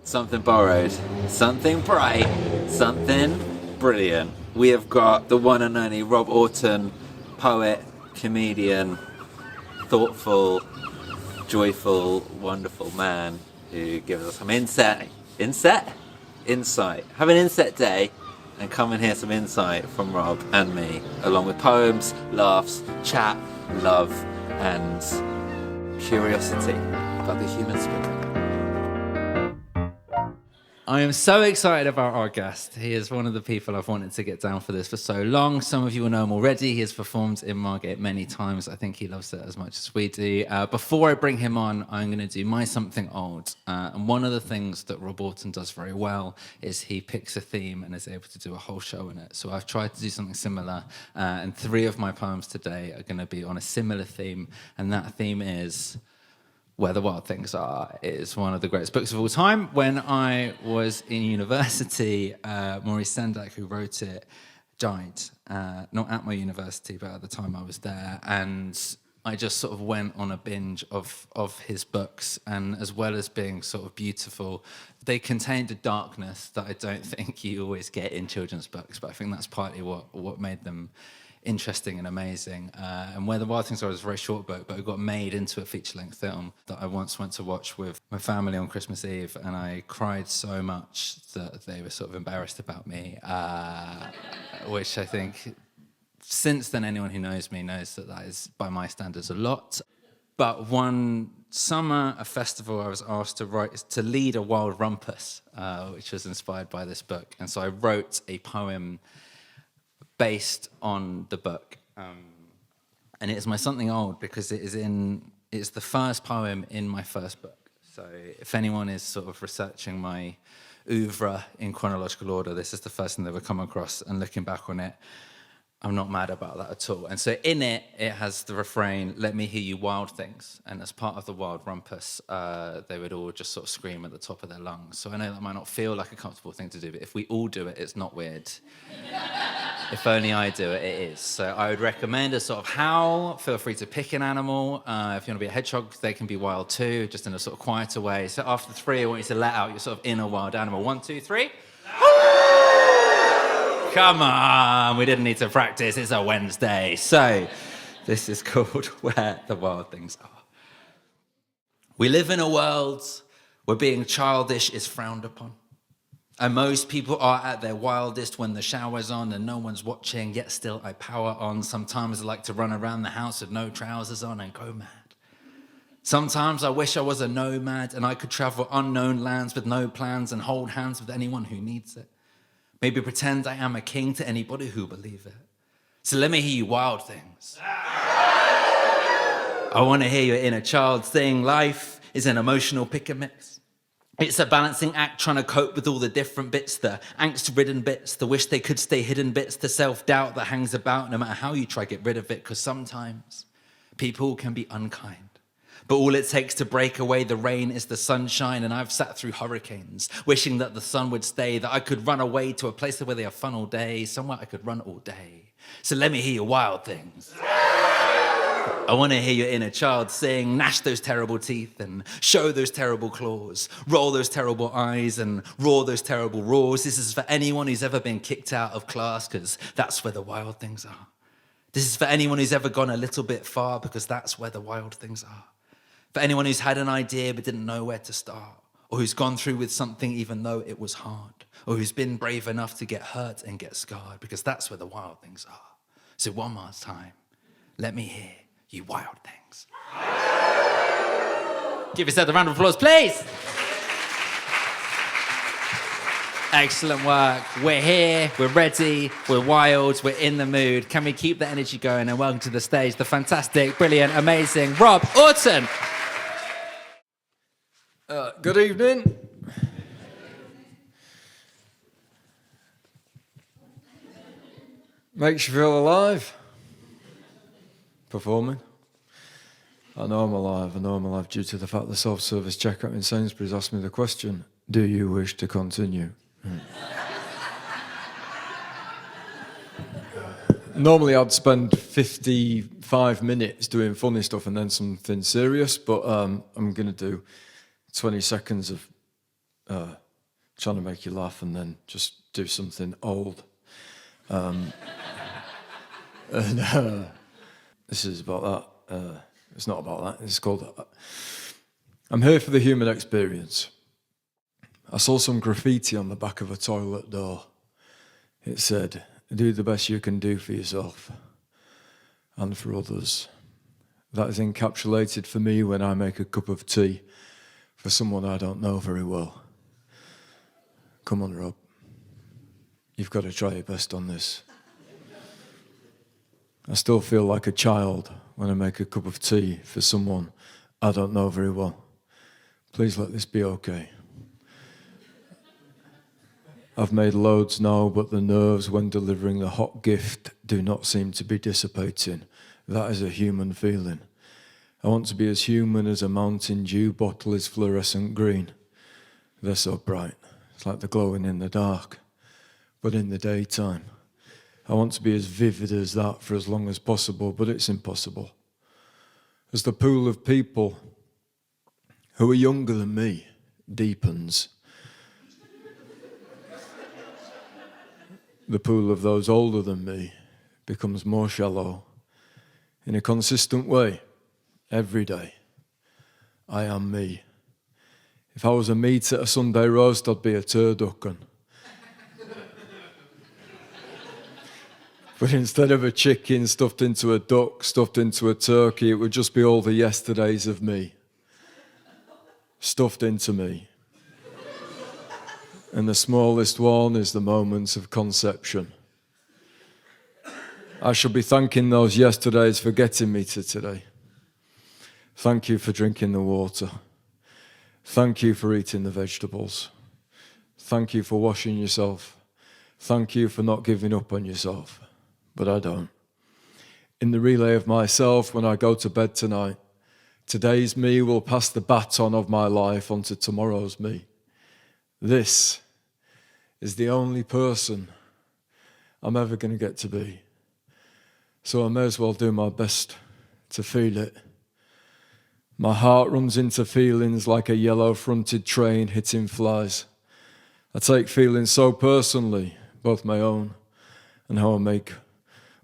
something borrowed, something bright, something brilliant. We have got the one and only Rob Auton, poet, comedian, thoughtful, joyful, wonderful man who gives us some insight. Have an inset day and come and hear some insight from Rob and me, along with poems, laughs, chat, love, and curiosity about the human spirit. I am so excited about our guest. He is one of the people I've wanted to get down for this for so long. Some of you will know him already. He has performed in Margate many times. I think he loves it as much as we do. Before I bring him on, I'm going to do my something old. And one of the things that Rob Auton does very well is he picks a theme and is able to do a whole show in it. So I've tried to do something similar. And 3 of my poems today are going to be on a similar theme. And that theme is Where the Wild Things Are. Is one of the greatest books of all time. When I was in university, Maurice Sendak, who wrote it, died. Not at my university, but at the time I was there. And I just sort of went on a binge of his books. And as well as being sort of beautiful, they contained a darkness that I don't think you always get in children's books. But I think that's partly what made them interesting and amazing. And Where the Wild Things Are is a very short book, but it got made into a feature-length film that I once went to watch with my family on Christmas Eve, and I cried so much that they were sort of embarrassed about me, which I think, since then, anyone who knows me knows that is, by my standards, a lot. But one summer, a festival, I was asked to lead a wild rumpus, which was inspired by this book. And so I wrote a poem based on the book, and it is my something old because it's the first poem in my first book. So if anyone is sort of researching my oeuvre in chronological order, this is the first thing they would come across, and looking back on it, I'm not mad about that at all. And so in it has the refrain, "Let me hear you wild things." And as part of the wild rumpus, they would all just sort of scream at the top of their lungs. So I know that might not feel like a comfortable thing to do, but if we all do it, it's not weird. If only I do it, it is. So I would recommend a sort of howl. Feel free to pick an animal. If you want to be a hedgehog, they can be wild too, just in a sort of quieter way. So after 3, I want you to let out your sort of inner wild animal. 1, 2, 3. Come on, we didn't need to practice. It's a Wednesday. So this is called Where the Wild Things Are. We live in a world where being childish is frowned upon. And most people are at their wildest when the shower's on and no one's watching, yet still I power on. Sometimes I like to run around the house with no trousers on and go mad. Sometimes I wish I was a nomad and I could travel unknown lands with no plans and hold hands with anyone who needs it. Maybe pretend I am a king to anybody who believes it. So let me hear you wild things. I want to hear your inner child sing. Life is an emotional pick and mix. It's a balancing act trying to cope with all the different bits, the angst-ridden bits, the wish they could stay hidden bits, the self-doubt that hangs about no matter how you try to get rid of it, because sometimes people can be unkind. But all it takes to break away the rain is the sunshine, and I've sat through hurricanes, wishing that the sun would stay, that I could run away to a place where they have fun all day, somewhere I could run all day. So let me hear your wild things. I want to hear your inner child sing, gnash those terrible teeth and show those terrible claws, roll those terrible eyes and roar those terrible roars. This is for anyone who's ever been kicked out of class, because that's where the wild things are. This is for anyone who's ever gone a little bit far, because that's where the wild things are. For anyone who's had an idea but didn't know where to start, or who's gone through with something even though it was hard, or who's been brave enough to get hurt and get scarred, because that's where the wild things are. So one more time, let me hear you wild things. Give yourself a round of applause, please. Excellent work. We're here, we're ready, we're wild, we're in the mood. Can we keep the energy going? And welcome to the stage, the fantastic, brilliant, amazing Rob Auton. Good evening. Makes you feel alive. Performing. I know I'm alive due to the fact the self-service checkout in Sainsbury's asked me the question, do you wish to continue? Normally I'd spend 55 minutes doing funny stuff and then something serious, but I'm going to do 20 seconds of trying to make you laugh and then just do something old. This is about that. It's not about that. It's called I'm here for the human experience. I saw some graffiti on the back of a toilet door. It said, do the best you can do for yourself and for others. That is encapsulated for me when I make a cup of tea for someone I don't know very well. Come on, Rob. You've got to try your best on this. I still feel like a child when I make a cup of tea for someone I don't know very well. Please let this be okay. I've made loads now, but the nerves when delivering the hot gift do not seem to be dissipating. That is a human feeling. I want to be as human as a Mountain Dew bottle is fluorescent green. They're so bright. It's like they're glowing in the dark. But in the daytime, I want to be as vivid as that for as long as possible, but it's impossible. As the pool of people who are younger than me deepens, the pool of those older than me becomes more shallow. In a consistent way, every day, I am me. If I was a meat at a Sunday roast, I'd be a turducken. But instead of a chicken stuffed into a duck, stuffed into a turkey, it would just be all the yesterdays of me, stuffed into me. And the smallest one is the moments of conception. I shall be thanking those yesterdays for getting me to today. Thank you for drinking the water. Thank you for eating the vegetables. Thank you for washing yourself. Thank you for not giving up on yourself. But I don't. In the relay of myself, when I go to bed tonight, today's me will pass the baton of my life onto tomorrow's me. This is the only person I'm ever going to get to be. So I may as well do my best to feel it. My heart runs into feelings like a yellow-fronted train hitting flies. I take feelings so personally, both my own and how I make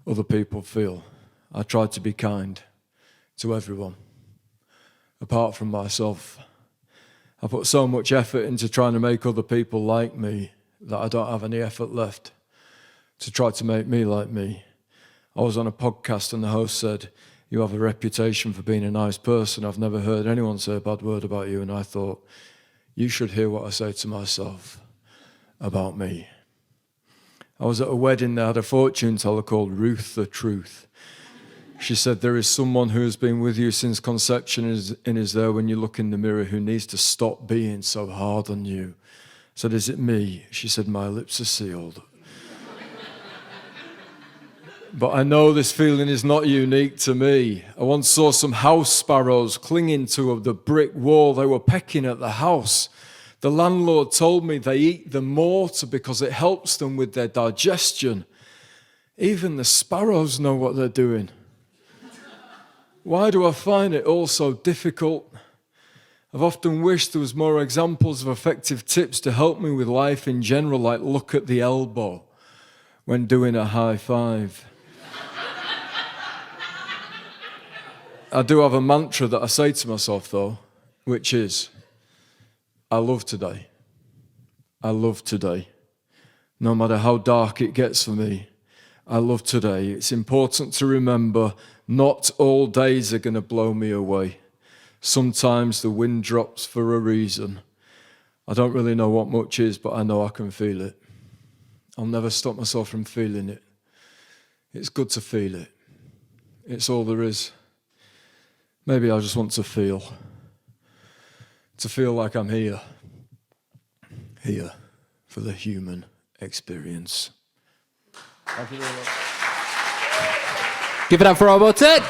other people feel. I try to be kind to everyone, apart from myself. I put so much effort into trying to make other people like me that I don't have any effort left to try to make me like me. I was on a podcast and the host said, you have a reputation for being a nice person. I've never heard anyone say a bad word about you. And I thought, you should hear what I say to myself about me. I was at a wedding that had a fortune teller called Ruth the Truth. She said, there is someone who has been with you since conception and is there when you look in the mirror who needs to stop being so hard on you. I said, is it me? She said, my lips are sealed. But I know this feeling is not unique to me. I once saw some house sparrows clinging to the brick wall. They were pecking at the house. The landlord told me they eat the mortar because it helps them with their digestion. Even the sparrows know what they're doing. Why do I find it all so difficult? I've often wished there was more examples of effective tips to help me with life in general, like look at the elbow when doing a high five. I do have a mantra that I say to myself, though, which is, I love today. I love today. No matter how dark it gets for me, I love today. It's important to remember not all days are going to blow me away. Sometimes the wind drops for a reason. I don't really know what much is, but I know I can feel it. I'll never stop myself from feeling it. It's good to feel it. It's all there is. Maybe I just want to feel like I'm here for the human experience. Thank you very much. Give it up for Rob Auton.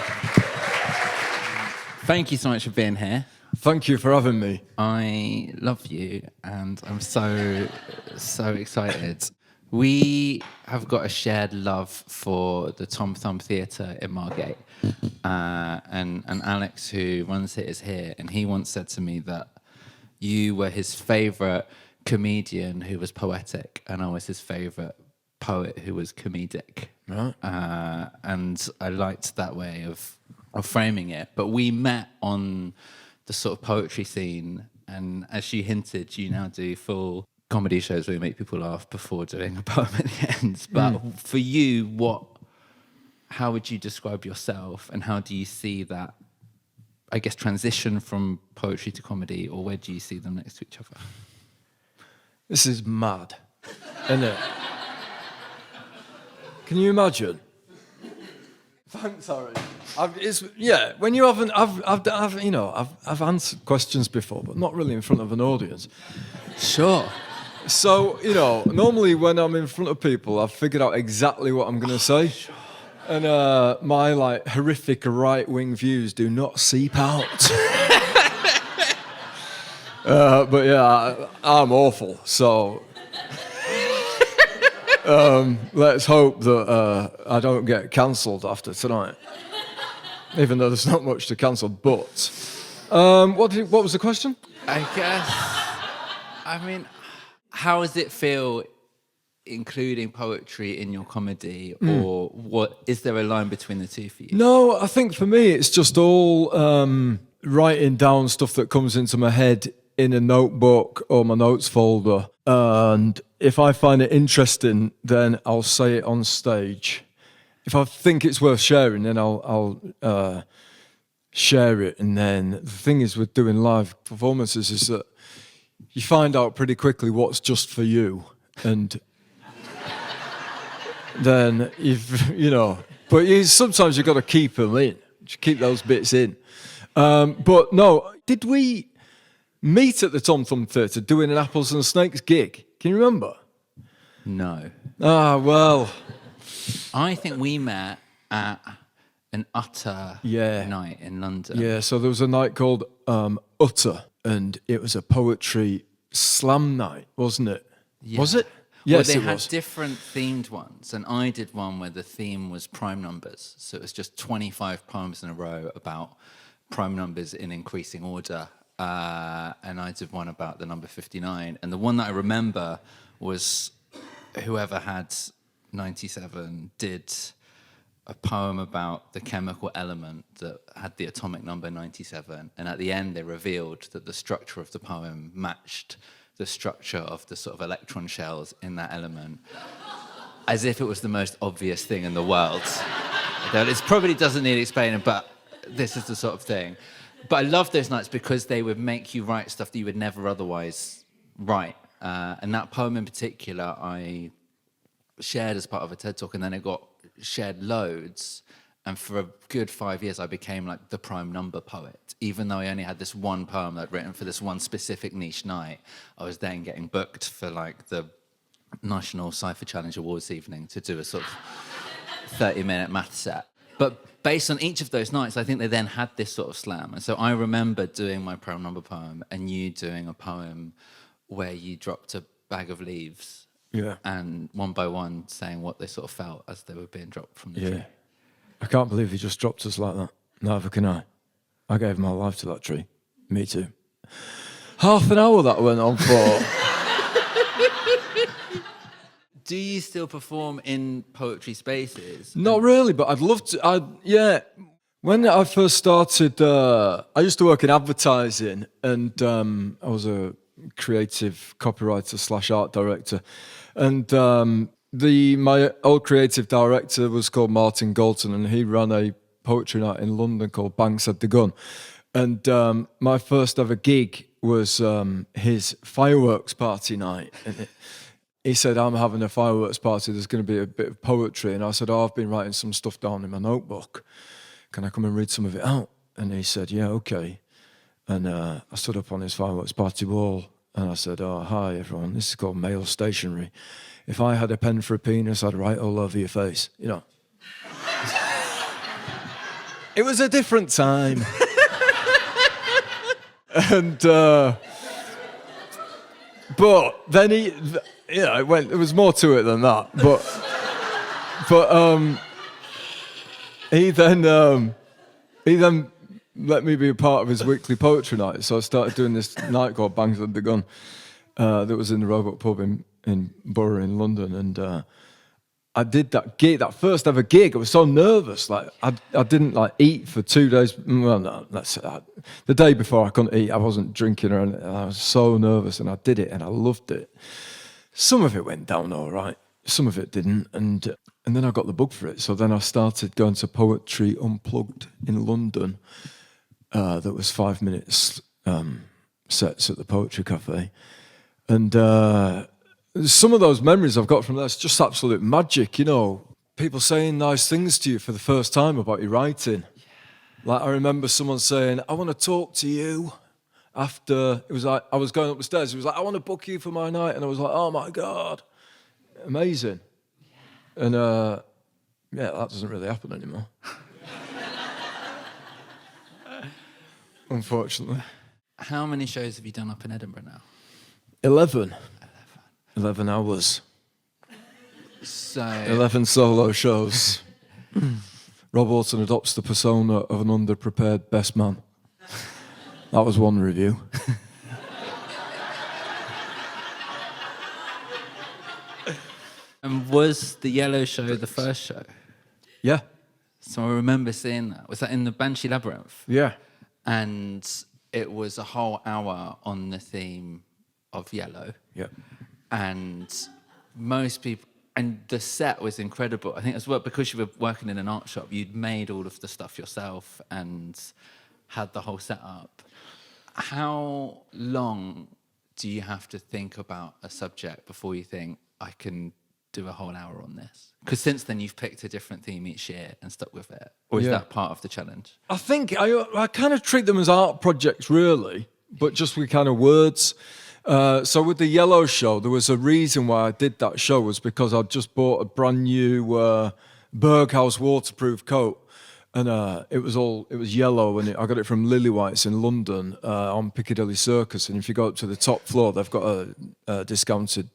Thank you so much for being here. Thank you for having me. I love you, and I'm so excited. We have got a shared love for the Tom Thumb Theatre in Margate. And Alex, who runs it, is here, and he once said to me that you were his favourite comedian who was poetic, and I was his favourite poet who was comedic. Right. And I liked that way of framing it. But we met on the sort of poetry scene, and as you hinted, you now do full comedy shows where you make people laugh before doing a poem at the end. But for you, how would you describe yourself, and how do you see that, I guess, transition from poetry to comedy, or where do you see them next to each other? This is mad, isn't it? Can you imagine? Thanks, Harry. When you haven't, I've answered questions before, but not really in front of an audience. Sure. So, normally when I'm in front of people, I've figured out exactly what I'm going to say. Sure. And my horrific right-wing views do not seep out. But yeah, I'm awful. So let's hope that I don't get cancelled after tonight. Even though there's not much to cancel. But what was the question? How does it feel including poetry in your comedy, or what is there a line between the two for you? No, I think for me it's just all writing down stuff that comes into my head in a notebook or my notes folder, and if I find it interesting, then I'll say it on stage. If I think it's worth sharing, then I'll share it. And then the thing is with doing live performances is that you find out pretty quickly what's just for you, and then sometimes you've got to keep them in, keep those bits in. But no, did we meet at the Tom Thumb Theatre doing an Apples and Snakes gig? Can you remember? No. Ah, well. I think we met at an Utter night in London. Yeah, so there was a night called Utter, and it was a poetry slam night, wasn't it? Yeah. Was it? Yes, they it had was. different themed ones, and I did one where the theme was prime numbers. So it was just 25 poems in a row about prime numbers in increasing order. And I did one about the number 59. And the one that I remember was whoever had 97 did a poem about the chemical element that had the atomic number 97. And at the end, they revealed that the structure of the poem matched the structure of the sort of electron shells in that element, as if it was the most obvious thing in the world. It probably doesn't need explaining, but this is the sort of thing. But I love those nights because they would make you write stuff that you would never otherwise write. And that poem in particular, I shared as part of a TED Talk, and then it got shared loads. And for a good 5 years, I became like the prime number poet. Even though I only had this one poem that I'd written for this one specific niche night, I was then getting booked for like the National Cypher Challenge Awards evening to do a sort of 30-minute math set. But based on each of those nights, I think they then had this sort of slam. And so I remember doing my prime number poem and you doing a poem where you dropped a bag of leaves. Yeah. And one by one saying what they sort of felt as they were being dropped from the tree. I can't believe he just dropped us like that. Neither can I. I gave my life to that tree. Me too. Half an hour that went on for. Do you still perform in poetry spaces? Not really, but I'd love to. When I first started, I used to work in advertising, and I was a creative copywriter / art director. And my old creative director was called Martin Galton, and he ran a poetry night in London called Banks Had the Gun. And my first ever gig was his fireworks party night. And he said, I'm having a fireworks party, there's going to be a bit of poetry. And I said, I've been writing some stuff down in my notebook. Can I come and read some of it out? And he said, yeah, okay. And I stood up on his fireworks party wall and I said, oh, hi, everyone. This is called male stationery. If I had a pen for a penis, I'd write all over your face, you know. It was a different time. And, but then it went, there was more to it than that. But he then let me be a part of his weekly poetry night. So I started doing this night called Bangs with the Gun that was in the Robot Pub in Borough in London. And I did that gig, that first ever gig. I was so nervous. Like I didn't like eat for 2 days. Well, no, the day before I couldn't eat. I wasn't drinking or anything. I was so nervous, and I did it, and I loved it. Some of it went down all right. Some of it didn't, and then I got the bug for it. So then I started going to Poetry Unplugged in London. That was 5 minutes sets at the Poetry Cafe, and some of those memories I've got from that, it's just absolute magic, you know. People saying nice things to you for the first time about your writing. Yeah. Like I remember someone saying, "I want to talk to you." After it was like I was going up the stairs, he was like, "I want to book you for my night," and I was like, "Oh my God, amazing!" Yeah. And yeah, that doesn't really happen anymore. Unfortunately. How many shows have you done up in Edinburgh now? 11. 11 hours. So 11 solo shows. Rob Auton adopts the persona of an underprepared best man. That was one review. And was the Yellow Show the first show? Yeah. So I remember seeing that. Was that in the Banshee Labyrinth? Yeah. And it was a whole hour on the theme of Yellow. Yeah. And most people, and the set was incredible. I think as well, because you were working in an art shop, you'd made all of the stuff yourself and had the whole setup. How long do you have to think about a subject before you think, I can do a whole hour on this? Because since then you've picked a different theme each year and stuck with it. Or is that part of the challenge? I think I kind of treat them as art projects, really, but just with kind of words. So with the Yellow Show, there was a reason why I did that show, was because I'd just bought a brand new Berghaus waterproof coat, and it was yellow, and I got it from Lillywhites in London on Piccadilly Circus. And if you go up to the top floor, they've got a discounted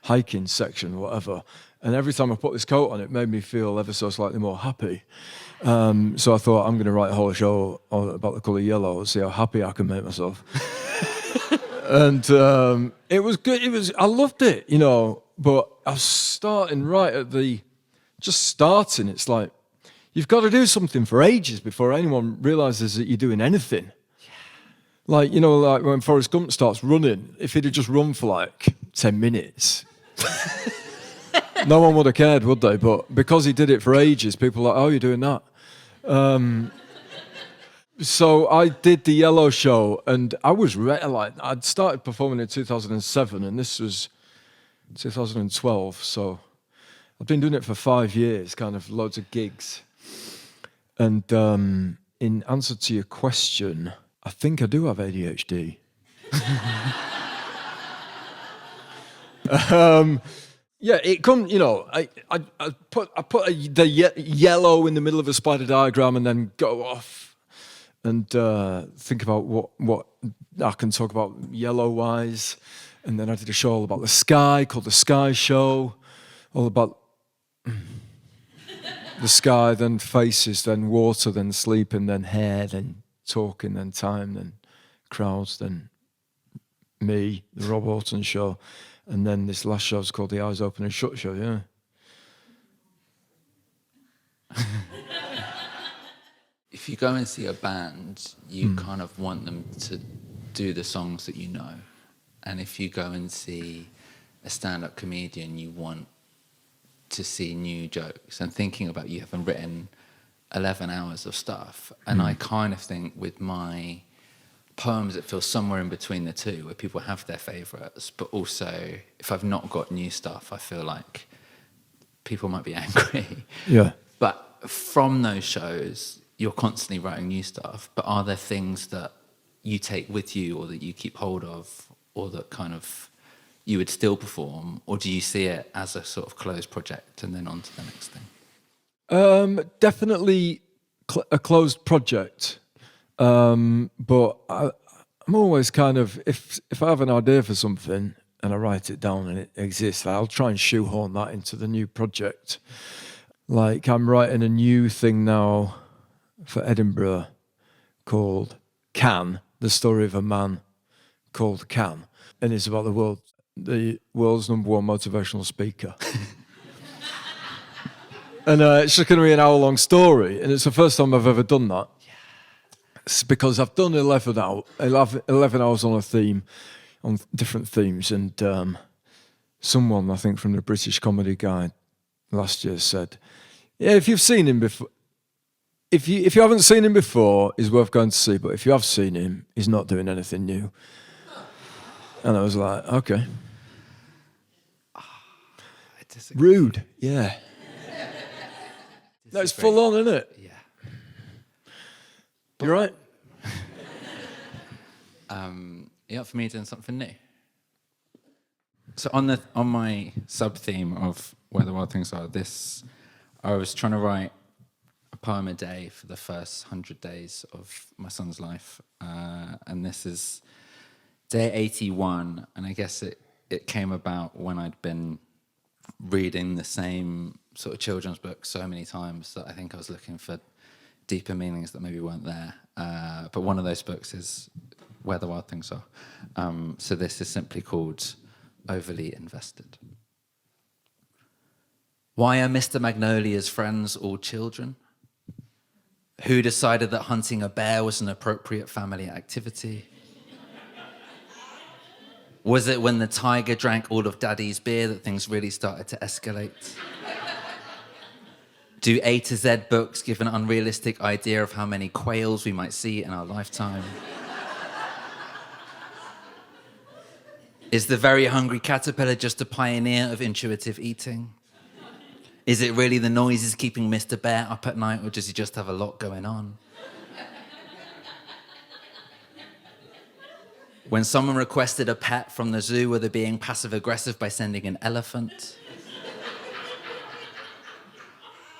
hiking section, whatever. And every time I put this coat on, it made me feel ever so slightly more happy. So I thought, I'm going to write a whole show about the colour yellow and see how happy I can make myself. And it was good. I loved it, you know. But I was starting right at just starting. It's like you've got to do something for ages before anyone realizes that you're doing anything. Yeah. Like, you know, like when Forrest Gump starts running, if he'd have just run for like 10 minutes, no one would have cared, would they? But because he did it for ages, people were like, "Oh, you're doing that." So I did the Yellow Show, and I was like, I'd started performing in 2007, and this was 2012. So I've been doing it for 5 years, kind of loads of gigs. And in answer to your question, I think I do have ADHD. Yeah, it come. You know, I put the yellow in the middle of a spider diagram, and then go off and think about what I can talk about yellow-wise. And then I did a show all about the sky called The Sky Show, all about the sky, then faces, then water, then sleeping, then hair, then talking, then time, then crowds, then me, the Rob Auton Show. And then this last show is called The Eyes Open and Shut Show, yeah. If you go and see a band, you kind of want them to do the songs that you know. And if you go and see a stand-up comedian, you want to see new jokes. And thinking about you having written 11 hours of stuff. And I kind of think with my poems, it feels somewhere in between the two, where people have their favourites, but also if I've not got new stuff, I feel like people might be angry. Yeah. But from those shows, you're constantly writing new stuff, but are there things that you take with you or that you keep hold of or that kind of you would still perform, or do you see it as a sort of closed project and then on to the next thing? Definitely a closed project. But I'm always kind of, if I have an idea for something and I write it down and it exists, I'll try and shoehorn that into the new project. Like I'm writing a new thing now for Edinburgh called Can, the story of a man called Can. And it's about the world's number one motivational speaker. And it's just going to be an hour-long story. And it's the first time I've ever done that. It's because I've done 11 hours on a theme, on different themes. And someone, I think, from the British Comedy Guide last year said, yeah, if you've seen him before, if you haven't seen him before, he's worth going to see. But if you have seen him, he's not doing anything new. And I was like, okay. Rude, yeah. No, it's full on, isn't it? Yeah. You're right. You up for me doing something new? So on my sub theme of where the wild things are, I was trying to write a poem a day for the first 100 days of my son's life, and this is day 81, and I guess it came about when I'd been reading the same sort of children's book so many times that I think I was looking for deeper meanings that maybe weren't there. But one of those books is Where the Wild Things Are. So this is simply called Overly Invested. Why are Mr. Magnolia's friends all children? Who decided that hunting a bear was an appropriate family activity? Was it when the tiger drank all of Daddy's beer that things really started to escalate? Do A to Z books give an unrealistic idea of how many quails we might see in our lifetime? Is the very hungry caterpillar just a pioneer of intuitive eating? Is it really the noises keeping Mr. Bear up at night, or does he just have a lot going on? When someone requested a pet from the zoo, were they being passive-aggressive by sending an elephant?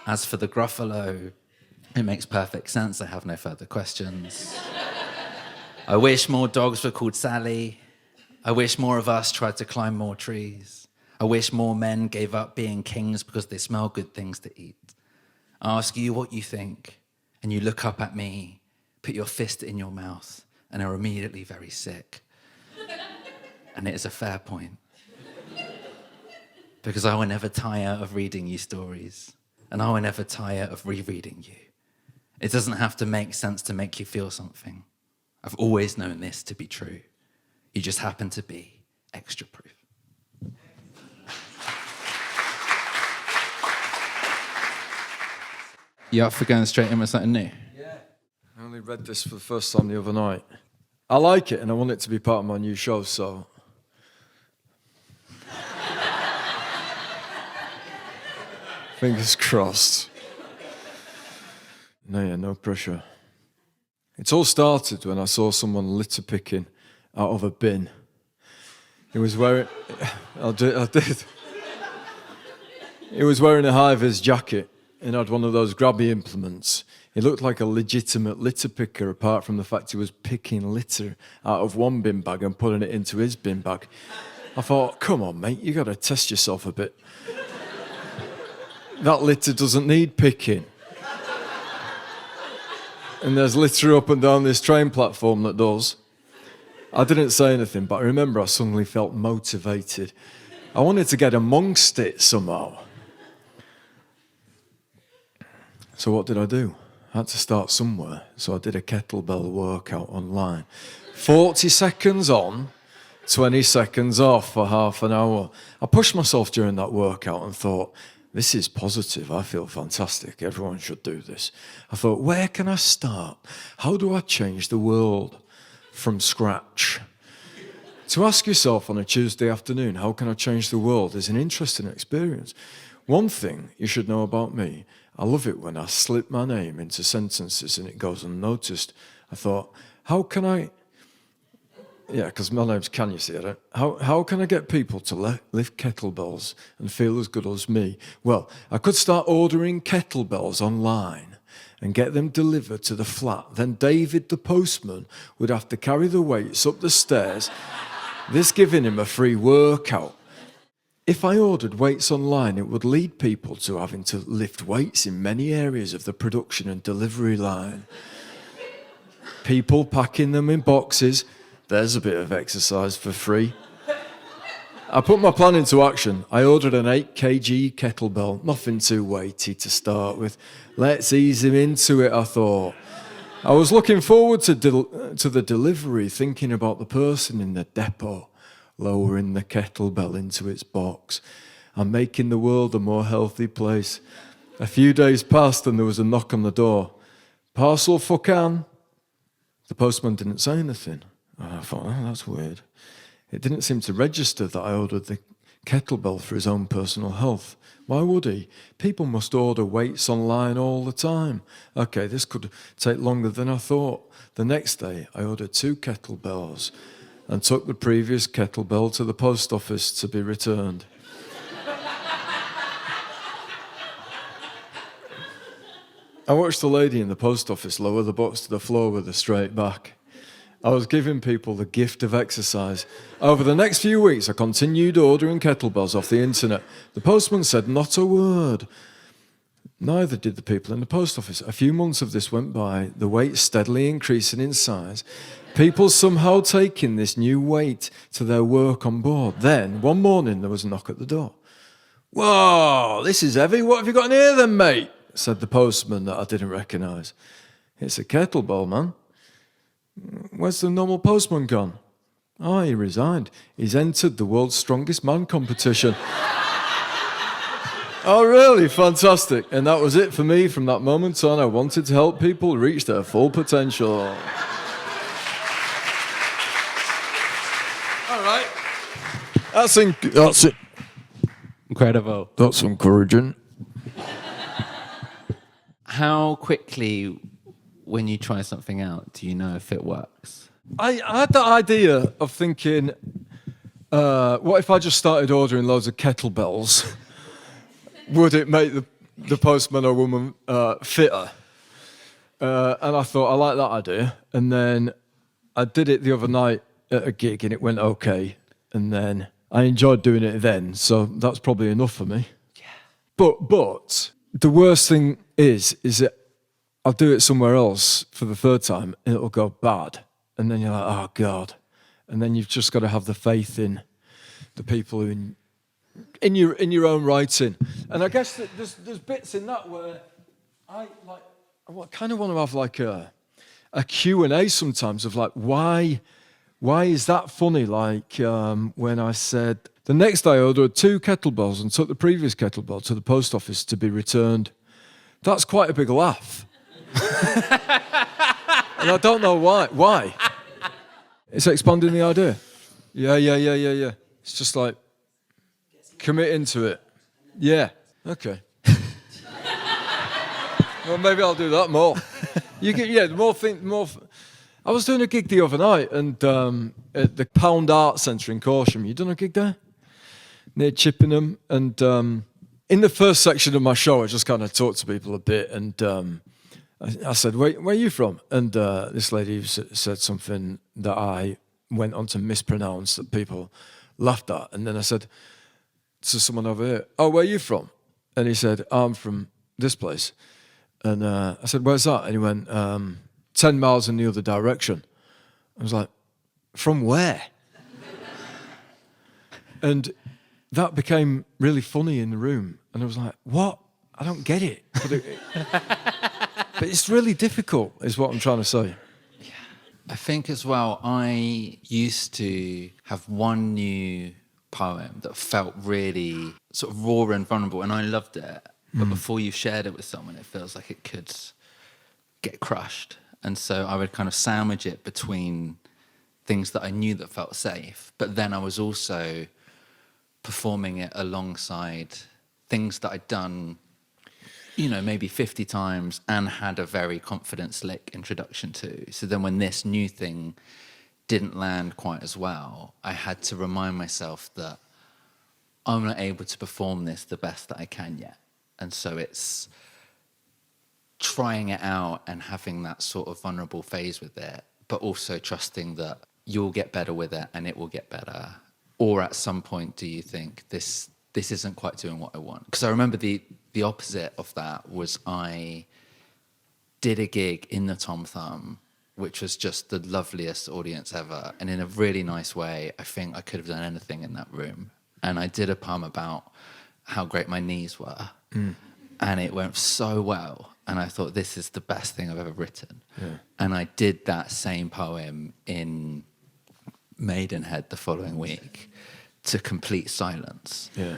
As for the Gruffalo, it makes perfect sense. I have no further questions. I wish more dogs were called Sally. I wish more of us tried to climb more trees. I wish more men gave up being kings because they smell good things to eat. I ask you what you think, and you look up at me, put your fist in your mouth, and are immediately very sick. And it is a fair point. Because I will never tire of reading you stories, and I will never tire of rereading you. It doesn't have to make sense to make you feel something. I've always known this to be true. You just happen to be extra proof. You up for going straight in with something new? Yeah. I only read this for the first time the other night. I like it, and I want it to be part of my new show, so... Fingers crossed. No pressure. It all started when I saw someone litter picking out of a bin. He was wearing... I did. He was wearing a high-vis jacket and had one of those grabby implements. He looked like a legitimate litter picker, apart from the fact he was picking litter out of one bin bag and putting it into his bin bag. I thought, come on, mate, you got to test yourself a bit. That litter doesn't need picking. And there's litter up and down this train platform that does. I didn't say anything, but I remember I suddenly felt motivated. I wanted to get amongst it somehow. So what did I do? I had to start somewhere, so I did a kettlebell workout online. 40 seconds on, 20 seconds off for half an hour. I pushed myself during that workout and thought, this is positive, I feel fantastic, everyone should do this. I thought, where can I start? How do I change the world from scratch? To ask yourself on a Tuesday afternoon, how can I change the world, is an interesting experience. One thing you should know about me, I love it when I slip my name into sentences and it goes unnoticed. I thought, how can I... Yeah, because my name's Can, you see it. How can I get people to lift kettlebells and feel as good as me? Well, I could start ordering kettlebells online and get them delivered to the flat. Then David, the postman, would have to carry the weights up the stairs, this giving him a free workout. If I ordered weights online, it would lead people to having to lift weights in many areas of the production and delivery line. people packing them in boxes. There's a bit of exercise for free. I put my plan into action. I ordered an 8 kg kettlebell, nothing too weighty to start with. Let's ease him into it, I thought. I was looking forward to the delivery, thinking about the person in the depot, lowering the kettlebell into its box and making the world a more healthy place. A few days passed and there was a knock on the door. Parcel for Can. The postman didn't say anything. And I thought, oh, that's weird. It didn't seem to register that I ordered the kettlebell for his own personal health. Why would he? People must order weights online all the time. Okay, this could take longer than I thought. The next day, I ordered 2 kettlebells and took the previous kettlebell to the post office to be returned. I watched the lady in the post office lower the box to the floor with a straight back. I was giving people the gift of exercise. Over the next few weeks, I continued ordering kettlebells off the internet. The postman said not a word. Neither did the people in the post office. A few months of this went by, the weight steadily increasing in size. People somehow taking this new weight to their work on board. Then, one morning, there was a knock at the door. "Whoa, this is heavy. What have you got in here then, mate?" said the postman that I didn't recognise. "It's a kettlebell, man." "Where's the normal postman gone?" "Oh, he resigned. He's entered the world's strongest man competition." Oh, really? Fantastic. And that was it for me from that moment on. I wanted to help people reach their full potential. All right. That's it. Incredible. That's encouraging. How quickly, when you try something out, do you know if it works? I had that idea of thinking, what if I just started ordering loads of kettlebells? Would it make the postman or woman fitter? And I thought, I like that idea. And then I did it the other night at a gig and it went okay. And then I enjoyed doing it then. So that's probably enough for me. Yeah. But the worst thing is that I'll do it somewhere else for the third time and it'll go bad. And then you're like, oh, God. And then you've just got to have the faith in the people who in your own writing. And I guess that there's bits in that where I kind of want to have like a Q&A sometimes of like, why is that funny? Like when I said, the next day I ordered 2 kettlebells and took the previous kettlebell to the post office to be returned. That's quite a big laugh. And I don't know why. Why? It's expanding the idea. Yeah. It's just like, commit into it. Yeah. Okay. Well, maybe I'll do that more. More. I was doing a gig the other night and at the Pound Art Centre in Corsham. You done a gig there? Near Chippenham. And in the first section of my show, I just kind of talked to people a bit. And I said, where are you from? And this lady said something that I went on to mispronounce that people laughed at. And then I said to someone over here, "Oh, where are you from?" And he said, "I'm from this place." And I said, "Where's that?" And he went, 10 miles in the other direction. I was like, "From where?" And that became really funny in the room. And I was like, "What? I don't get it." But it's really difficult, is what I'm trying to say. Yeah. I think as well, I used to have one new poem that felt really sort of raw and vulnerable, and I loved it. But before you've shared it with someone, it feels like it could get crushed. And so I would kind of sandwich it between things that I knew that felt safe, but then I was also performing it alongside things that I'd done, maybe 50 times and had a very confident, slick introduction to. So then when this new thing didn't land quite as well, I had to remind myself that I'm not able to perform this the best that I can yet. And so it's trying it out and having that sort of vulnerable phase with it, but also trusting that you'll get better with it and it will get better. Or at some point, do you think this isn't quite doing what I want? Because I remember the opposite of that was I did a gig in the Tom Thumb which was just the loveliest audience ever. And in a really nice way, I think I could have done anything in that room. And I did a poem about how great my knees were. And it went so well. And I thought, this is the best thing I've ever written. Yeah. And I did that same poem in Maidenhead the following week to complete silence. Yeah.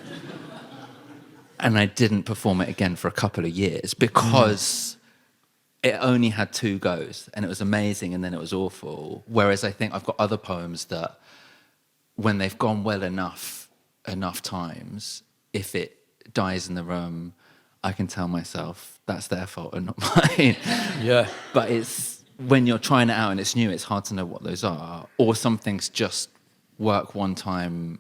And I didn't perform it again for a couple of years because it only had 2 goes, and it was amazing and then it was awful. Whereas I think I've got other poems that when they've gone well enough times, if it dies in the room, I can tell myself that's their fault and not mine. Yeah. But it's when you're trying it out and it's new, it's hard to know what those are. Or some things just work one time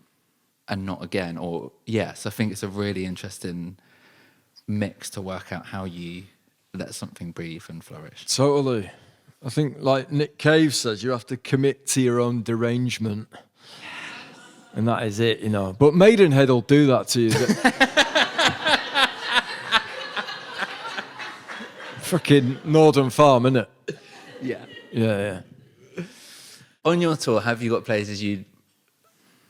and not again. Or yes, I think it's a really interesting mix to work out how you let something breathe and flourish. Totally. I think, like Nick Cave says, you have to commit to your own derangement. And that is it, you know. But Maidenhead will do that to you. Fucking Northern Farm, innit? Yeah. Yeah. On your tour, have you got places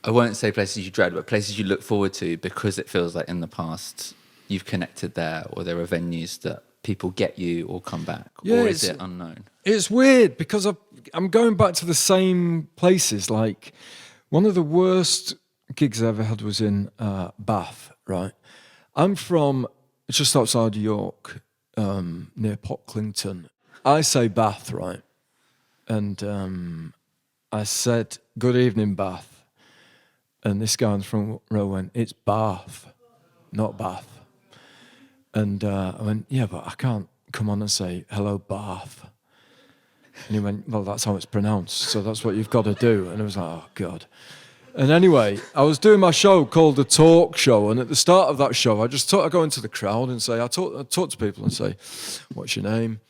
I won't say places you dread, but places you look forward to because it feels like in the past you've connected there, or there are venues that people get you or come back? Yeah, or is it unknown? It's weird because I'm going back to the same places. Like, one of the worst gigs I ever had was in Bath, right? I'm from just outside York, near Pocklington. I say Bath, right? And I said, "Good evening, Bath." And this guy in the front row went, "It's Bath, not Bath." And I went, "Yeah, but I can't come on and say, 'Hello, Bath.'" And he went, "Well, that's how it's pronounced, so that's what you've got to do." And I was like, "Oh, God." And anyway, I was doing my show called The Talk Show, and at the start of that show, I go into the crowd and say, I talk to people and say, "What's your name?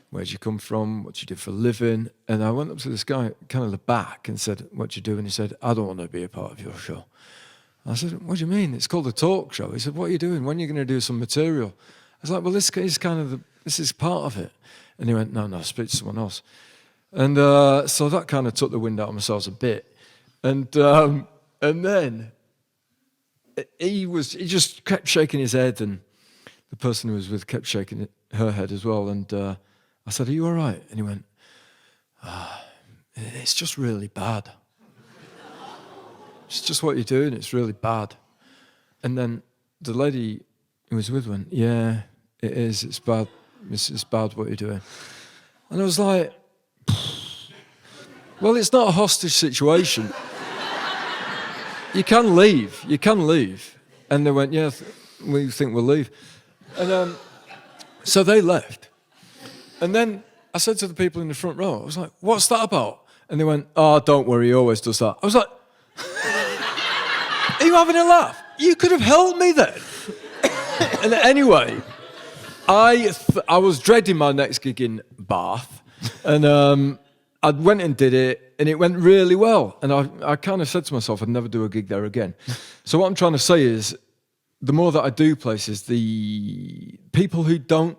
Where'd you come from? What do you do for a living?" And I went up to this guy, kind of the back, and said, "What do you do?" And he said, "I don't want to be a part of your show." I said, "What do you mean? It's called The Talk Show." He said, "What are you doing? When are you going to do some material?" I was like, "Well, this is this is part of it." And he went, No, speak to someone else." And so that kind of took the wind out of my sails a bit. And then he just kept shaking his head, and the person who was with kept shaking her head as well. And I said, "Are you all right?" And he went, "It's just really bad. It's just what you're doing. It's really bad." And then the lady who was with went, "Yeah, it is. It's bad. It's bad what you're doing." And I was like, "Well, it's not a hostage situation. You can leave. And they went, "Yeah, we think we'll leave." And so they left. And then I said to the people in the front row, I was like, "What's that about?" And they went, "Oh, don't worry, he always does that." I was like, "Are you having a laugh? You could have helped me then." And anyway, I was dreading my next gig in Bath, and I went and did it, and it went really well. And I kind of said to myself, I'd never do a gig there again. So what I'm trying to say is, the more that I do places, the people who don't,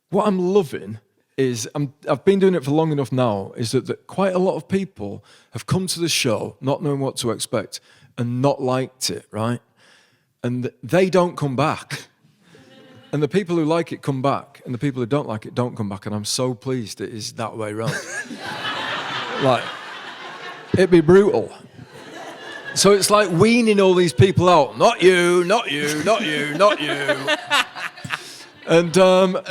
what I'm loving is, I've been doing it for long enough now, is that quite a lot of people have come to the show not knowing what to expect and not liked it, right? And they don't come back. And the people who like it come back, and the people who don't like it don't come back. And I'm so pleased it is that way round. Like, it'd be brutal. So it's like weaning all these people out. Not you, not you, not you, not you. And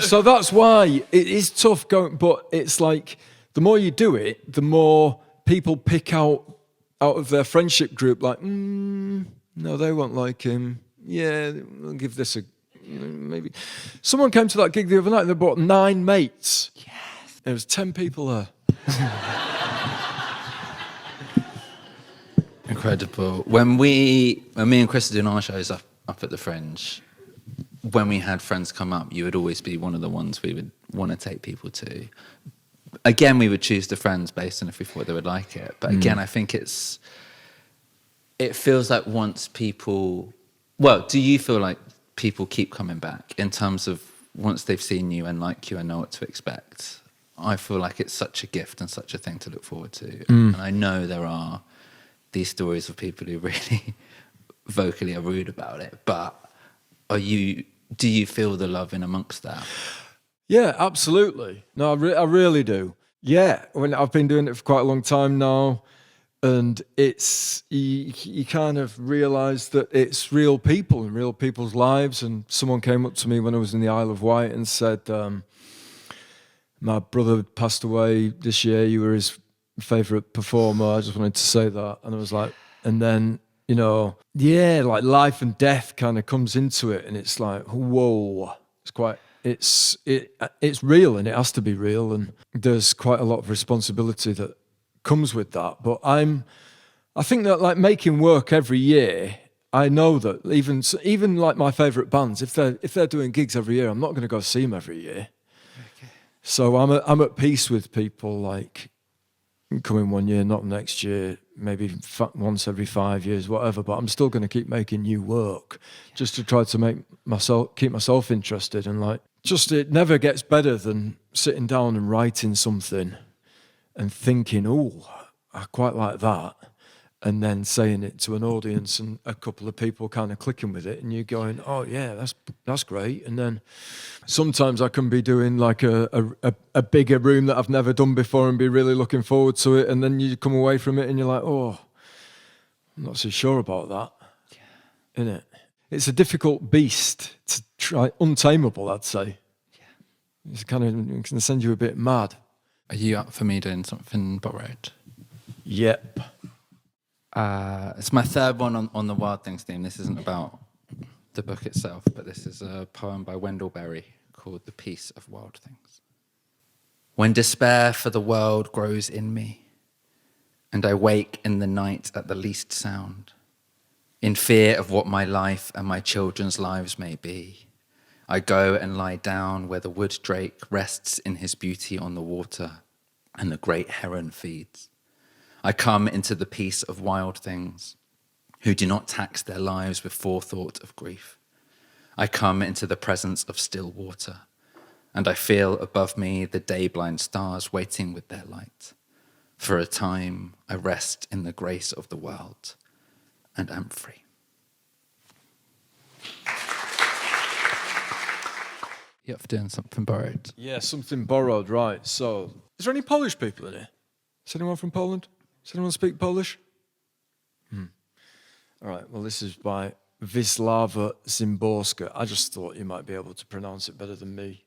so that's why it is tough going, but it's like, the more you do it, the more people pick out of their friendship group, like, no, they won't like him. Yeah, we'll give this a, maybe. Someone came to that gig the other night and they brought 9 mates. Yes. There was 10 people there. Incredible. When me and Chris are doing our shows up at the Fringe, when we had friends come up, you would always be one of the ones we would want to take people to. Again, we would choose the friends based on if we thought they would like it. But again, I think it feels like once people... Well, do you feel like people keep coming back in terms of once they've seen you and like you and know what to expect? I feel like it's such a gift and such a thing to look forward to. And I know there are these stories of people who really vocally are rude about it, but do you feel the love in amongst that? Yeah, absolutely. No, I really do. Yeah, when I've been doing it for quite a long time now, and it's you kind of realise that it's real people and real people's lives. And someone came up to me when I was in the Isle of Wight and said, "My brother passed away this year. You were his favourite performer." I just wanted to say that, and I was like, and then like life and death kind of comes into it, and it's like, whoa, it's real, and it has to be real, and there's quite a lot of responsibility that comes with that. But I think that, like, making work every year, I know that even like my favourite bands, if they're doing gigs every year, I'm not going to go see them every year. Okay. So I'm at peace with people like coming one year, not next year, maybe once every 5 years, whatever. But I'm still going to keep making new work, just to try to keep myself interested, and like, just it never gets better than sitting down and writing something and thinking, oh, I quite like that, and then saying it to an audience and a couple of people kind of clicking with it, and you're going, oh yeah, that's great. And then sometimes I can be doing like a bigger room that I've never done before and be really looking forward to it, and then you come away from it and you're like, oh, I'm not so sure about that. Yeah. Innit? It's a difficult beast to try, untamable, I'd say. Yeah. It's kind of, it can send you a bit mad. Are you up for me doing something borrowed? Yep. It's my third one on the Wild Things theme. This isn't about the book itself, but this is a poem by Wendell Berry called The Peace of Wild Things. When despair for the world grows in me, and I wake in the night at the least sound, in fear of what my life and my children's lives may be, I go and lie down where the wood drake rests in his beauty on the water, and the great heron feeds. I come into the peace of wild things, who do not tax their lives with forethought of grief. I come into the presence of still water, and I feel above me the day-blind stars waiting with their light. For a time I rest in the grace of the world, and am free. You up for doing something borrowed? Yeah, something borrowed, right. So, is there any Polish people in here? Is anyone from Poland? Does anyone speak Polish? All right, well, this is by Wisława Szymborska. I just thought you might be able to pronounce it better than me.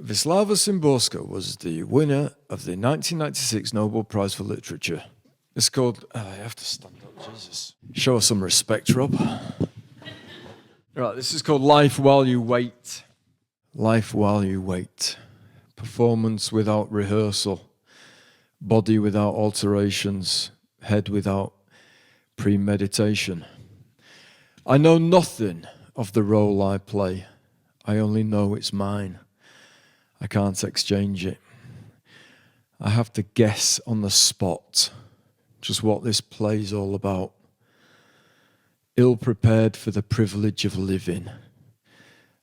Wisława Szymborska was the winner of the 1996 Nobel Prize for Literature. It's called... I have to stand up, Jesus. Show us some respect, Rob. Right, this is called Life While You Wait. Life while you wait. Performance without rehearsal. Body without alterations. Head without premeditation. I know nothing of the role I play. I only know it's mine. I can't exchange it. I have to guess on the spot just what this play's all about. Ill-prepared for the privilege of living.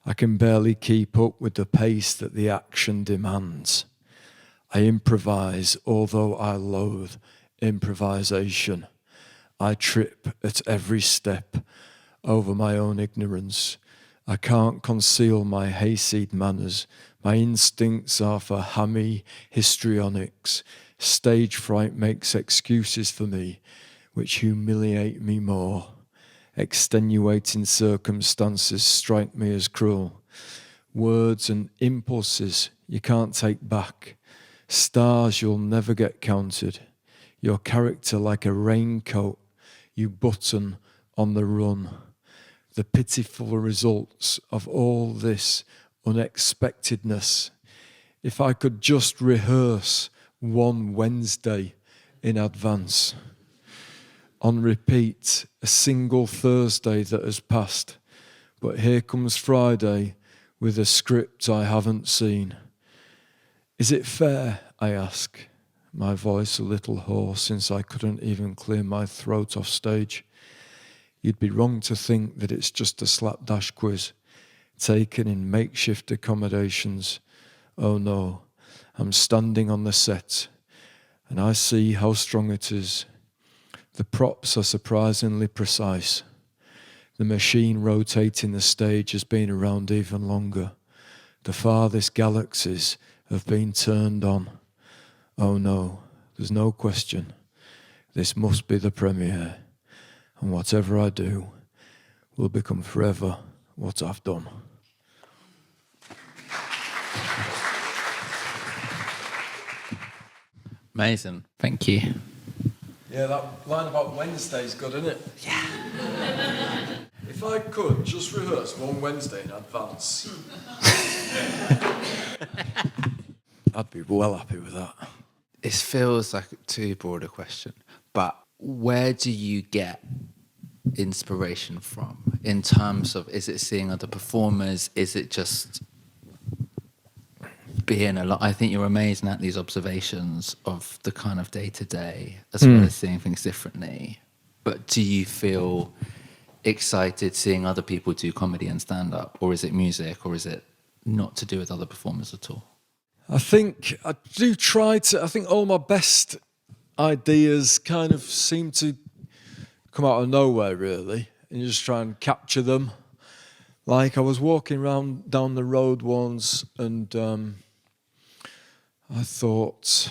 I can barely keep up with the pace that the action demands. I improvise, although I loathe improvisation. I trip at every step over my own ignorance. I can't conceal my hayseed manners. My instincts are for hammy histrionics. Stage fright makes excuses for me, which humiliate me more. Extenuating circumstances strike me as cruel. Words and impulses you can't take back. Stars you'll never get counted. Your character like a raincoat you button on the run. The pitiful results of all this unexpectedness. If I could just rehearse one Wednesday in advance. On repeat, a single Thursday that has passed. But here comes Friday with a script I haven't seen. Is it fair, I ask, my voice a little hoarse since I couldn't even clear my throat off stage. You'd be wrong to think that it's just a slapdash quiz taken in makeshift accommodations. Oh no, I'm standing on the set and I see how strong it is. The props are surprisingly precise. The machine rotating the stage has been around even longer. The farthest galaxies have been turned on. Oh no, there's no question. This must be the premiere. And whatever I do will become forever what I've done. Amazing. Thank you. Yeah, that line about Wednesday's good, isn't it? Yeah. If I could just rehearse one Wednesday in advance, I'd be well happy with that. It feels like too broad a question, but where do you get inspiration from in terms of, is it seeing other performers? Is it just being a lot? I think you're amazing at these observations of the kind of day to day, as well as seeing things differently. But do you feel excited seeing other people do comedy and stand up, or is it music, or is it not to do with other performers at all? I think I do try to, I think all my best ideas kind of seem to come out of nowhere, really, and you just try and capture them. Like I was walking down the road once and I thought,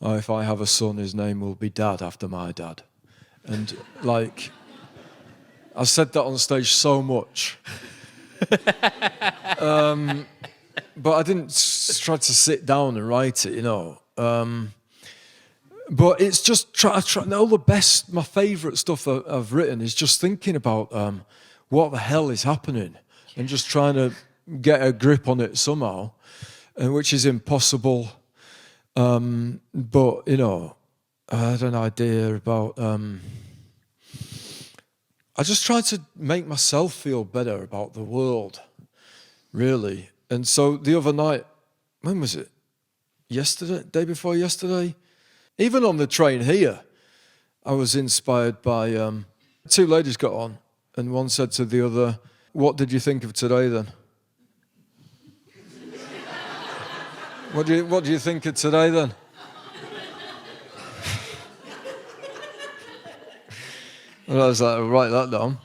oh, if I have a son, his name will be Dad after my dad. And like, I said that on stage so much. But I didn't try to sit down and write it, you know. But it's just all the best, my favourite stuff that I've written is just thinking about what the hell is happening and just trying to get a grip on it somehow, which is impossible. But, you know, I had an idea about... I just tried to make myself feel better about the world, really. And so the other night, when was it? Yesterday? Day before yesterday? Even on the train here, I was inspired by... two ladies got on, and one said to the other, "What did you think of today, then?" What do you think of today, then? Well, I was like, I'll write that down.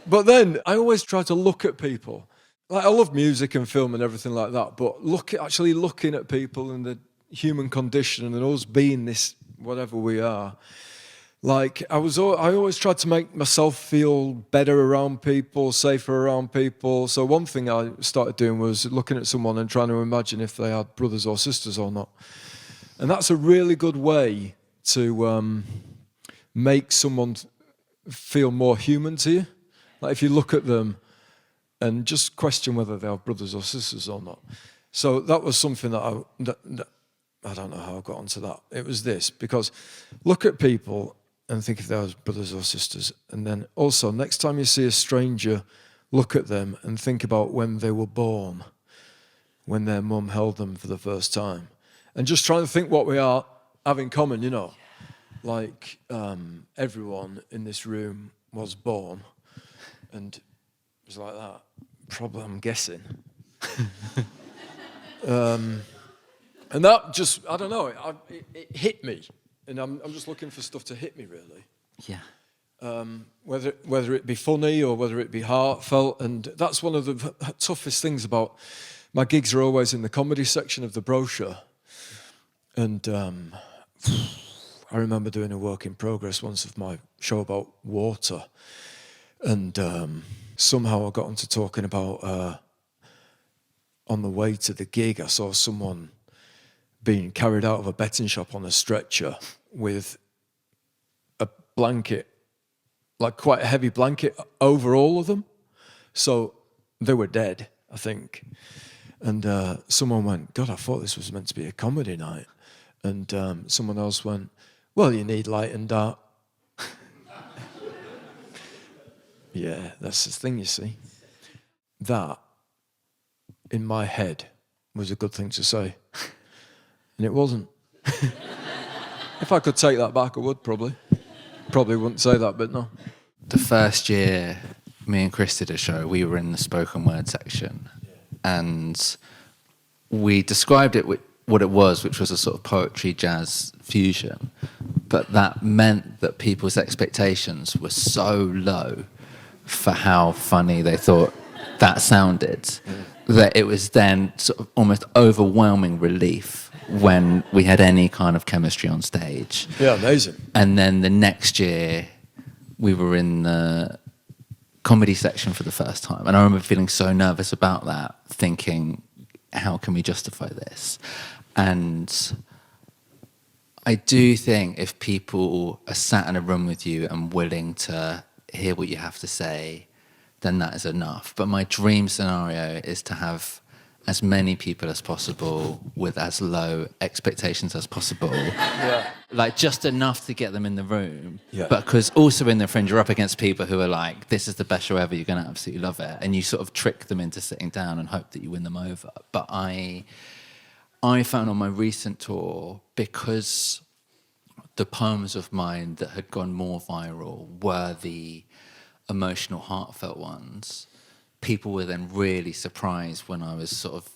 But then I always try to look at people. Like, I love music and film and everything like that, but actually looking at people and the human condition and us being this, whatever we are. Like, I always tried to make myself feel better around people, safer around people. So one thing I started doing was looking at someone and trying to imagine if they had brothers or sisters or not. And that's a really good way to make someone feel more human to you. Like if you look at them and just question whether they have brothers or sisters or not. So that was something that I don't know how I got onto that. It was this, because look at people and think if they have brothers or sisters. And then also, next time you see a stranger, look at them and think about when they were born, when their mum held them for the first time. And just trying to think what we are have in common, you know. Like everyone in this room was born, and it was like that. Probably, I'm guessing. And that just, I don't know, it hit me. And I'm just looking for stuff to hit me, really. Yeah. Whether it be funny or whether it be heartfelt. And that's one of the toughest things about my gigs are always in the comedy section of the brochure. And I remember doing a work in progress once of my show about water. And somehow I got onto talking about, on the way to the gig, I saw someone being carried out of a betting shop on a stretcher with a blanket, like quite a heavy blanket over all of them. So they were dead, I think. And someone went, "God, I thought this was meant to be a comedy night." And someone else went, "Well, you need light and dark." Yeah, that's the thing, you see. That, in my head, was a good thing to say. And it wasn't. If I could take that back, I would probably. Probably wouldn't say that, but no. The first year me and Chris did a show. We were in the spoken word section, and we described it with what it was, which was a sort of poetry jazz fusion. But that meant that people's expectations were so low for how funny they thought that sounded, that it was then sort of almost overwhelming relief when we had any kind of chemistry on stage. Yeah, amazing. And then the next year, we were in the comedy section for the first time. And I remember feeling so nervous about that, thinking, how can we justify this? And I do think if people are sat in a room with you and willing to hear what you have to say, then that is enough. But my dream scenario is to have as many people as possible with as low expectations as possible. Yeah. Like just enough to get them in the room. Yeah. But because also in the Fringe, you're up against people who are like, this is the best show ever, you're going to absolutely love it. And you sort of trick them into sitting down and hope that you win them over. But I found on my recent tour, because the poems of mine that had gone more viral were the emotional, heartfelt ones, people were then really surprised when I was sort of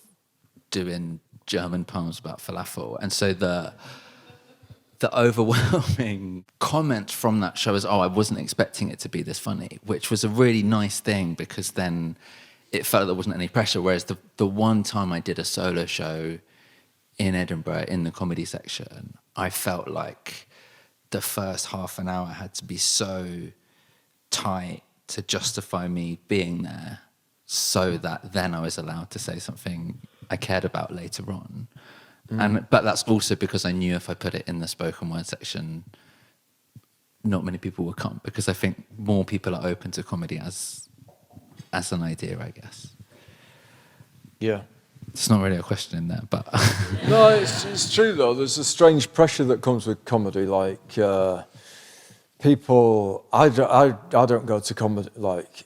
doing German poems about falafel. And so the overwhelming comments from that show was, oh, I wasn't expecting it to be this funny, which was a really nice thing, because then it felt there wasn't any pressure. Whereas the one time I did a solo show in Edinburgh in the comedy section, I felt like the first half an hour had to be so tight to justify me being there, so that then I was allowed to say something I cared about later on. But that's also because I knew if I put it in the spoken word section, not many people would come, because I think more people are open to comedy as an idea, I guess. Yeah. It's not really a question in there, but... No, it's true, though. There's a strange pressure that comes with comedy. Like, people... I don't go to comedy. Like,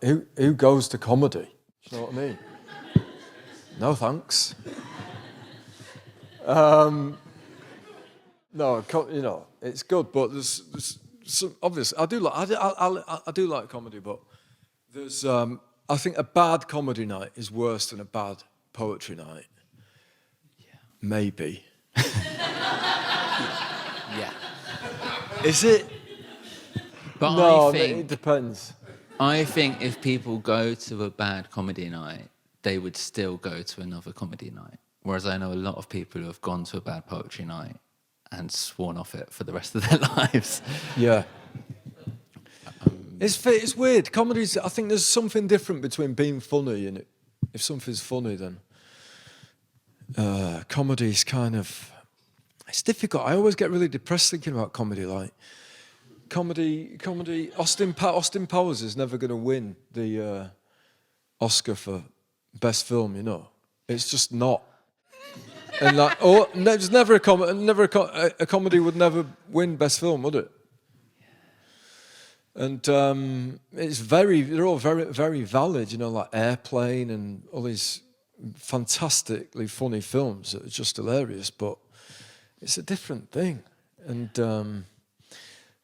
who goes to comedy? Do you know what I mean? No, thanks. No, you know, it's good, but there's some... Obviously, I do like comedy, but there's... I think a bad comedy night is worse than a bad poetry night. Yeah. Maybe. Yeah. Is it? But No, I think, it depends. I think if people go to a bad comedy night, they would still go to another comedy night. Whereas I know a lot of people who have gone to a bad poetry night and sworn off it for the rest of their lives. Yeah. It's weird. Comedy's, I think there's something different between being funny and if something's funny, then comedy's kind of... It's difficult. I always get really depressed thinking about comedy. Like, comedy. Austin Powers is never going to win the Oscar for best film. You know, it's just not. And like, there's never a comedy would never win best film, would it? And they're all very, very valid. You know, like Airplane and all these fantastically funny films that are just hilarious, but it's a different thing. And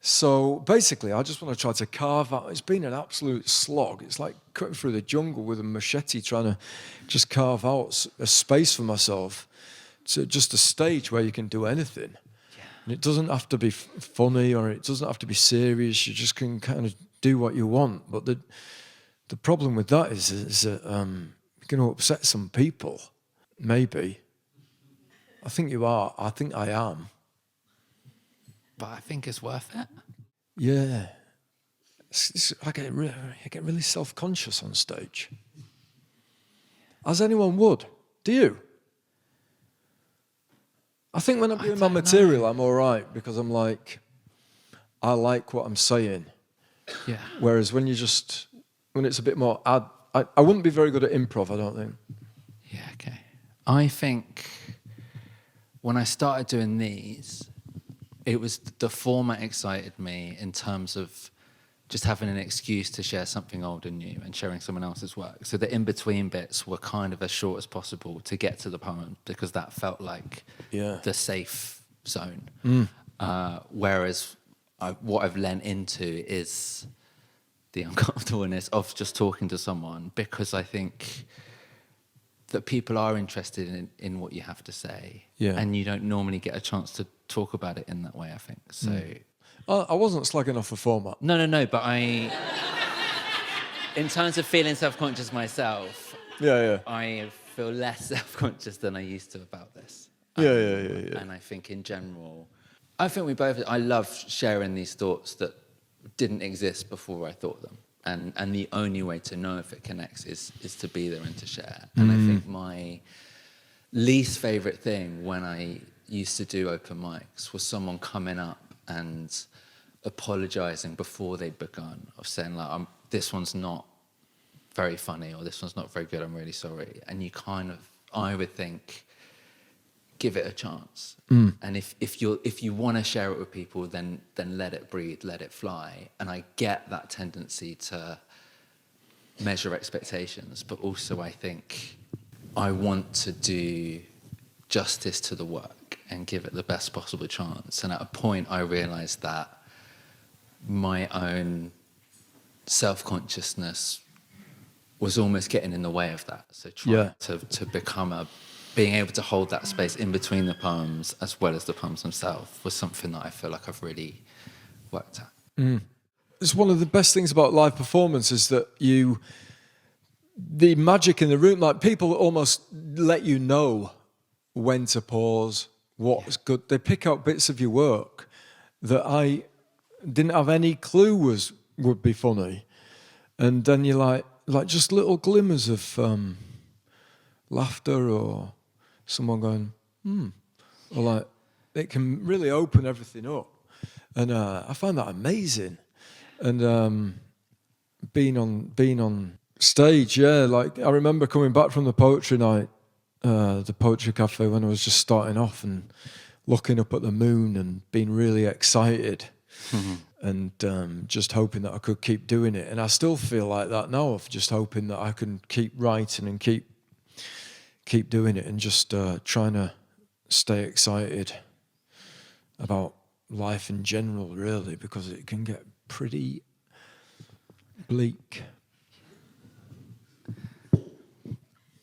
so basically, I just want to try to carve out. It's been an absolute slog. It's like cutting through the jungle with a machete, trying to just carve out a space for myself, to just a stage where you can do anything. Yeah. And it doesn't have to be funny, or it doesn't have to be serious. You just can kind of do what you want. But the problem with that is that you're going to upset some people. Maybe. I think you are. I think I am. But I think it's worth it. Yeah. I get really self-conscious on stage. As anyone would. Do you? I think when I'm doing my material, I'm all right, because I'm like, I like what I'm saying. Yeah. Whereas when it's a bit more, I wouldn't be very good at improv, I don't think. Yeah, okay. I think when I started doing these, it was the format excited me in terms of just having an excuse to share something old and new and sharing someone else's work. So the in-between bits were kind of as short as possible to get to the poem, because that felt like the safe zone. Whereas what I've lent into is the uncomfortableness of just talking to someone, because I think that people are interested in what you have to say. Yeah. And you don't normally get a chance to talk about it in that way, I think. So I wasn't slagging off the format. No, but in terms of feeling self-conscious myself, Yeah. I feel less self-conscious than I used to about this. Yeah. And I think in general, I love sharing these thoughts that didn't exist before I thought them. And the only way to know if it connects is to be there and to share. And I think my least favorite thing when I used to do open mics was someone coming up and apologizing before they'd begun, of saying like, this one's not very funny, or this one's not very good, I'm really sorry. And you I would think, give it a chance. And if you want to share it with people, then let it breathe, let it fly. And I get that tendency to measure expectations, but also I think I want to do justice to the work and give it the best possible chance. And at a point I realized that my own self-consciousness was almost getting in the way of that. So trying to become being able to hold that space in between the poems as well as the poems themselves was something that I feel like I've really worked at. It's one of the best things about live performance is that the magic in the room, like people almost let you know when to pause, what's good. They pick out bits of your work that I didn't have any clue would be funny. And then you're like just little glimmers of laughter or someone going, or like, it can really open everything up. And I find that amazing. And being on stage, like I remember coming back from the poetry night, the Poetry Cafe, when I was just starting off and looking up at the moon and being really excited and just hoping that I could keep doing it. And I still feel like that now, of just hoping that I can keep writing and keep doing it, and just trying to stay excited about life in general, really, because it can get pretty bleak.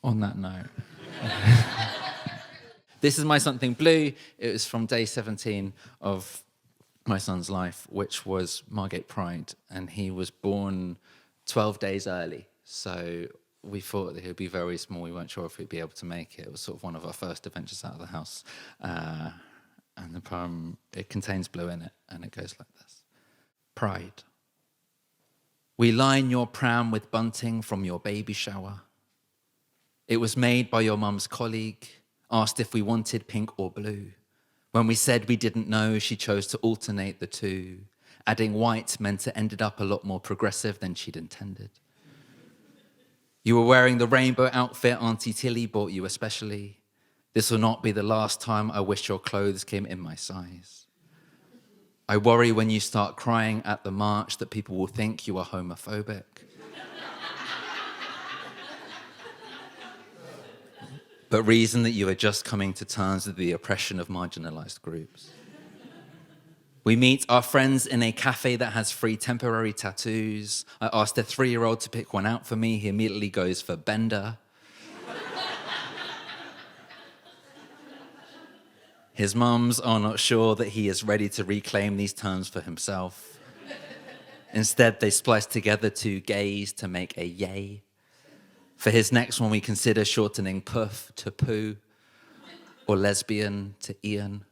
On that note, this is my something blue. It was from day 17 of my son's life, which was Margate Pride, and he was born 12 days early. So we thought that he'd be very small. We weren't sure if he'd be able to make it. It was sort of one of our first adventures out of the house. And the poem, it contains blue in it, and it goes like this. Pride. We line your pram with bunting from your baby shower. It was made by your mum's colleague, asked if we wanted pink or blue. When we said we didn't know, she chose to alternate the two. Adding white meant it ended up a lot more progressive than she'd intended. You were wearing the rainbow outfit Auntie Tilly bought you especially. This will not be the last time I wish your clothes came in my size. I worry when you start crying at the march that people will think you are homophobic. But reason that you are just coming to terms with the oppression of marginalized groups. We meet our friends in a cafe that has free temporary tattoos. I asked a 3-year-old to pick one out for me. He immediately goes for Bender. His mums are not sure that he is ready to reclaim these terms for himself. Instead, they splice together two gays to make a yay. For his next one, we consider shortening puff to poo, or lesbian to Ian.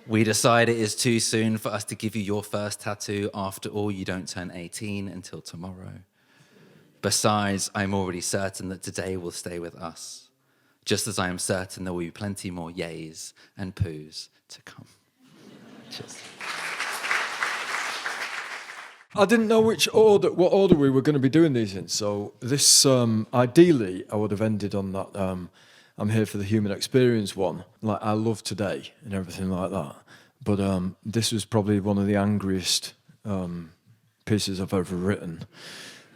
We decide it is too soon for us to give you your first tattoo. After all, you don't turn 18 until tomorrow. Besides, I'm already certain that today will stay with us, just as I am certain there will be plenty more yays and poos to come. Cheers. I didn't know what order we were going to be doing these in. So this, ideally, I would have ended on that. I'm here for the human experience one, like I love today and everything like that. But this was probably one of the angriest pieces I've ever written,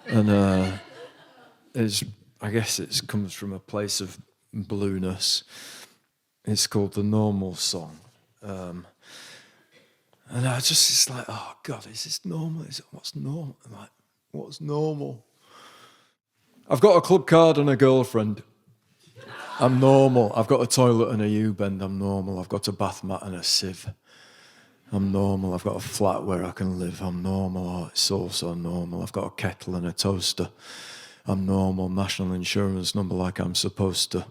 and I guess it comes from a place of blueness. It's called The Normal Song. And I just, it's like, oh God, is this normal? What's normal? I'm like, what's normal? I've got a club card and a girlfriend. I'm normal. I've got a toilet and a U-bend. I'm normal. I've got a bath mat and a sieve. I'm normal. I've got a flat where I can live. I'm normal. Oh, it's also normal. I've got a kettle and a toaster. I'm normal. National insurance number like I'm supposed to.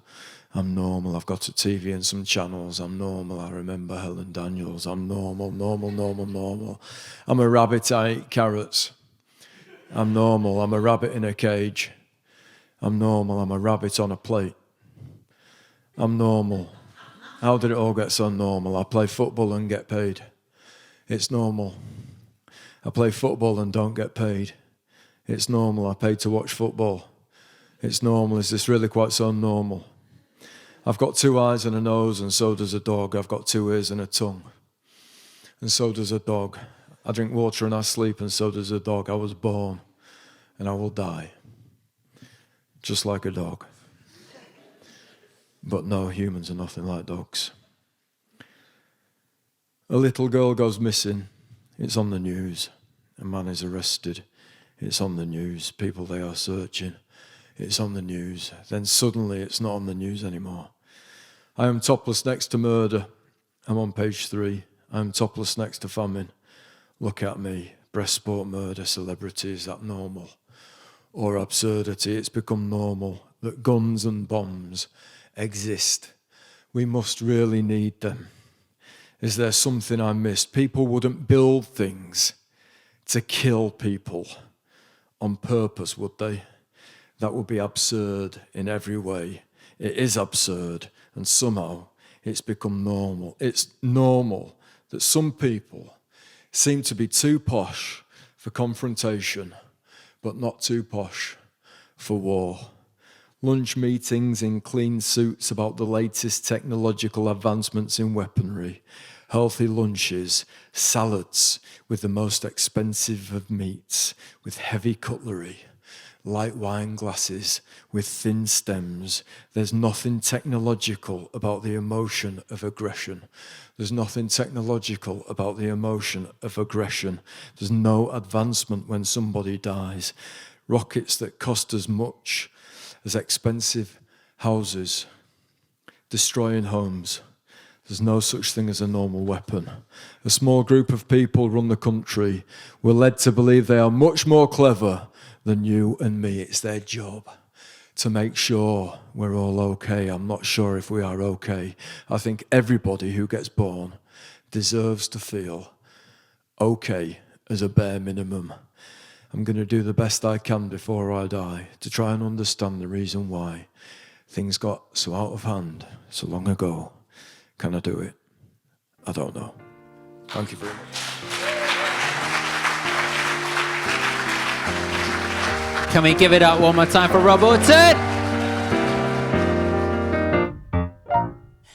I'm normal. I've got a TV and some channels. I'm normal. I remember Helen Daniels. I'm normal, normal, normal, normal. I'm a rabbit. I eat carrots. I'm normal. I'm a rabbit in a cage. I'm normal. I'm a rabbit on a plate. I'm normal. How did it all get so normal? I play football and get paid. It's normal. I play football and don't get paid. It's normal. I pay to watch football. It's normal. Is this really quite so normal? I've got 2 eyes and a nose, and so does a dog. I've got 2 ears and a tongue, and so does a dog. I drink water and I sleep, and so does a dog. I was born, and I will die, just like a dog. But no, humans are nothing like dogs. A little girl goes missing. It's on the news. A man is arrested. It's on the news. People, they are searching. It's on the news. Then suddenly it's not on the news anymore. I am topless next to murder. I'm on page 3. I am topless next to famine. Look at me. Breast sport murder, celebrity, is that normal? Or absurdity? It's become normal that guns and bombs exist. We must really need them. Is there something I missed? People wouldn't build things to kill people on purpose, would they? That would be absurd in every way. It is absurd, and somehow it's become normal. It's normal that some people seem to be too posh for confrontation, but not too posh for war. Lunch meetings in clean suits about the latest technological advancements in weaponry, healthy lunches, salads with the most expensive of meats, with heavy cutlery, light wine glasses with thin stems. There's nothing technological about the emotion of aggression. There's nothing technological about the emotion of aggression. There's no advancement when somebody dies. Rockets that cost as much as expensive houses, destroying homes. There's no such thing as a normal weapon. A small group of people run the country. We're led to believe they are much more clever than you and me. It's their job to make sure we're all okay. I'm not sure if we are okay. I think everybody who gets born deserves to feel okay as a bare minimum. I'm going to do the best I can before I die to try and understand the reason why things got so out of hand so long ago. Can I do it? I don't know. Thank you very much. Can we give it up one more time for Rob Auton?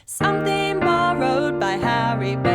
Something borrowed by Harry Bell.